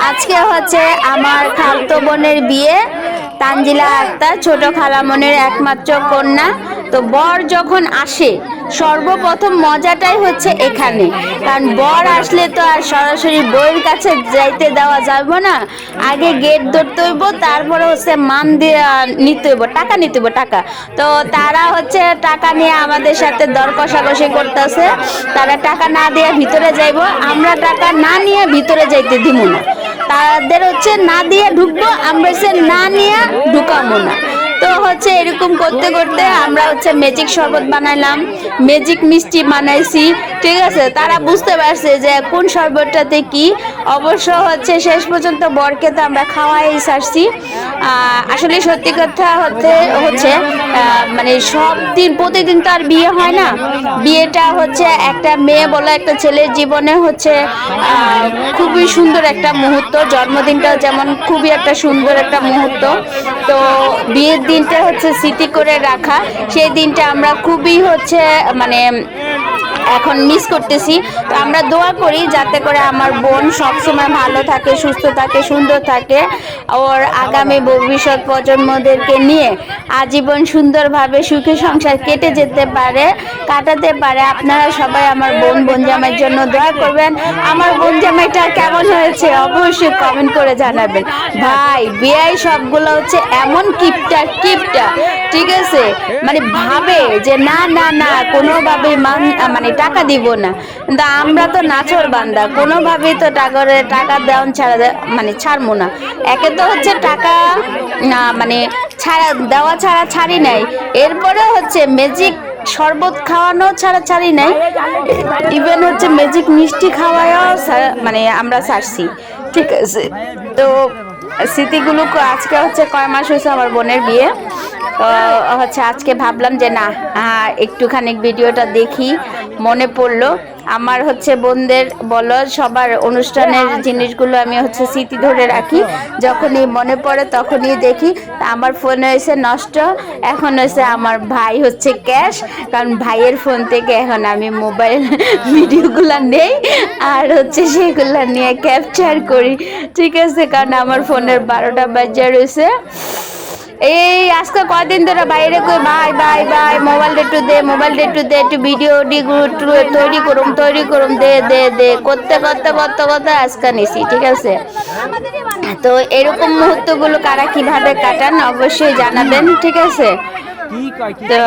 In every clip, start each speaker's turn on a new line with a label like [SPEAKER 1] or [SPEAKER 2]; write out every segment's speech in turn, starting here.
[SPEAKER 1] আজকে হচ্ছে আমার খালতো বোনের বিয়ে। তানজিলা আক্তার ছোট খালামণির একমাত্র কন্যা। তো বর যখন আসে সর্বপ্রথম মজাটাই হচ্ছে এখানে, কারণ বর আসলে তো আর সরাসরি বউয়ের কাছে যাইতে দেওয়া যাবে না। আগে গেট ধরতে হইব, তারপরে হচ্ছে মান দিয়ে নিতে হইব, টাকা নিতে হইব টাকা। তো তারা হচ্ছে টাকা নিয়ে আমাদের সাথে দর কষাকষি করতেছে। তারা টাকা না দিয়ে ভিতরে যাইব, আমরা টাকা না নিয়ে ভিতরে যাইতে দিব না। তাদের হচ্ছে না দিয়ে ঢুকবো, আমরা হচ্ছে না নিয়ে ঢুকাবো না। তো হচ্ছে এরকম করতে করতে আমরা হচ্ছে ম্যাজিক শরবত বানাইলাম, ম্যাজিক মিষ্টি বানাইছি। ঠিক আছে, তারা বুঝতে পারছে যে কোন শরবতটাতে কি। অবশ্য হচ্ছে শেষ পর্যন্ত বরকে তো আমরা খাওয়াই ছাড়ছি। আসলে সত্যি কথা হচ্ছে মানে সব দিন প্রতিদিন তো আর বিয়ে হয় না। বিয়েটা হচ্ছে একটা মেয়ে বলো একটা ছেলের জীবনে হচ্ছে খুবই সুন্দর একটা মুহূর্ত। জন্মদিনটাও যেমন খুবই একটা সুন্দর একটা মুহূর্ত। তো বিয়ের দিনটা হচ্ছে স্মৃতি করে রাখা, সেই দিনটা আমরা খুবই হচ্ছে মানে এখন মিস করতেছি। তো আমরা দোয়া করি যাতে করে আমার বোন সবসময় ভালো থাকে, সুস্থ থাকে, সুন্দর থাকে, ওর আগামী ভবিষ্যৎ প্রজন্মদেরকে নিয়ে আজীবন সুন্দরভাবে সুখী সংসার কাটাতে পারে। আপনারা সবাই আমার বোন জামাইয়ের জন্য দোয়া করবেন। আমার বোন জামাইটা কেমন হয়েছে অবশ্যই কমেন্ট করে জানাবেন। ভাই বিয়াই সবগুলো হচ্ছে এমন কিপটা, ঠিক আছে, মানে ভাবে যে না না না কোনোভাবেই মানে টাকা দিব না। কিন্তু আমরা তো নাচর বান্দা, কোনোভাবেই তো টাকা দেওয়ান মানে ছাড়বো না। একে তো হচ্ছে টাকা না মানে দেওয়া ছাড়া ছাড়ি নাই, এরপরে হচ্ছে ম্যাজিক শরবত খাওয়ানো ছাড়া ছাড়ি নাই, ইভেন হচ্ছে ম্যাজিক মিষ্টি খাওয়াও মানে আমরা ছাড়ছি। ঠিক আছে, তো স্মৃতিগুলো আজকে হচ্ছে কয় মাস হয়েছে আমার বোনের বিয়ে। হচ্ছে আজকে ভাবলাম যে না একটুখানি ভিডিওটা দেখি, মনে পড়লো আমার হচ্ছে বোনদের বলো সবার অনুষ্ঠানের জিনিসগুলো আমি হচ্ছে স্মৃতি ধরে রাখি। যখনই মনে পড়ে তখনই দেখি। আমার ফোন হয়েছে নষ্ট, এখন হচ্ছে আমার ভাই হচ্ছে ক্যাশ, কারণ ভাইয়ের ফোন থেকে এখন আমি মোবাইল ভিডিওগুলো নেই আর হচ্ছে সেগুলো নিয়ে ক্যাপচার করি। ঠিক আছে, কারণ আমার ফোনের 12টা বাজে রয়েছে। এই আজকে কয়দিন ধরে বাইরে কই ভাই ভাই ভাই মোবাইলটা একটু দে একটু ভিডিও তৈরি করুম দে করতে আজকে নিছি। ঠিক আছে, তো এরকম মুহূর্তগুলো কারা কিভাবে কাটান অবশ্যই জানাবেন। ঠিক আছে, তো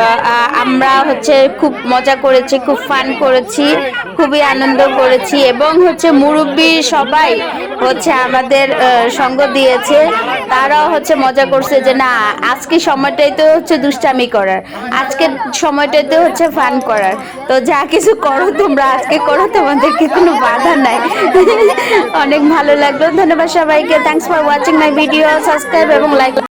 [SPEAKER 1] আমরা হচ্ছে খুব মজা করেছি, খুব ফান করেছি, খুবই আনন্দ করেছি এবং হচ্ছে মুরব্বী সবাই হচ্ছে আমাদের সঙ্গ দিয়েছে। তারাও হচ্ছে মজা করছে যে না আজকে সময়টাই তো হচ্ছে দুষ্টামি করার, আজকের সময়টাই তো হচ্ছে ফান করার। তো যা কিছু করো তোমরা আজকে করো, তোমাদেরকে কোনো বাধা নাই। অনেক ভালো লাগলো, ধন্যবাদ সবাইকে। Thanks for watching my video, subscribe এবং লাইক।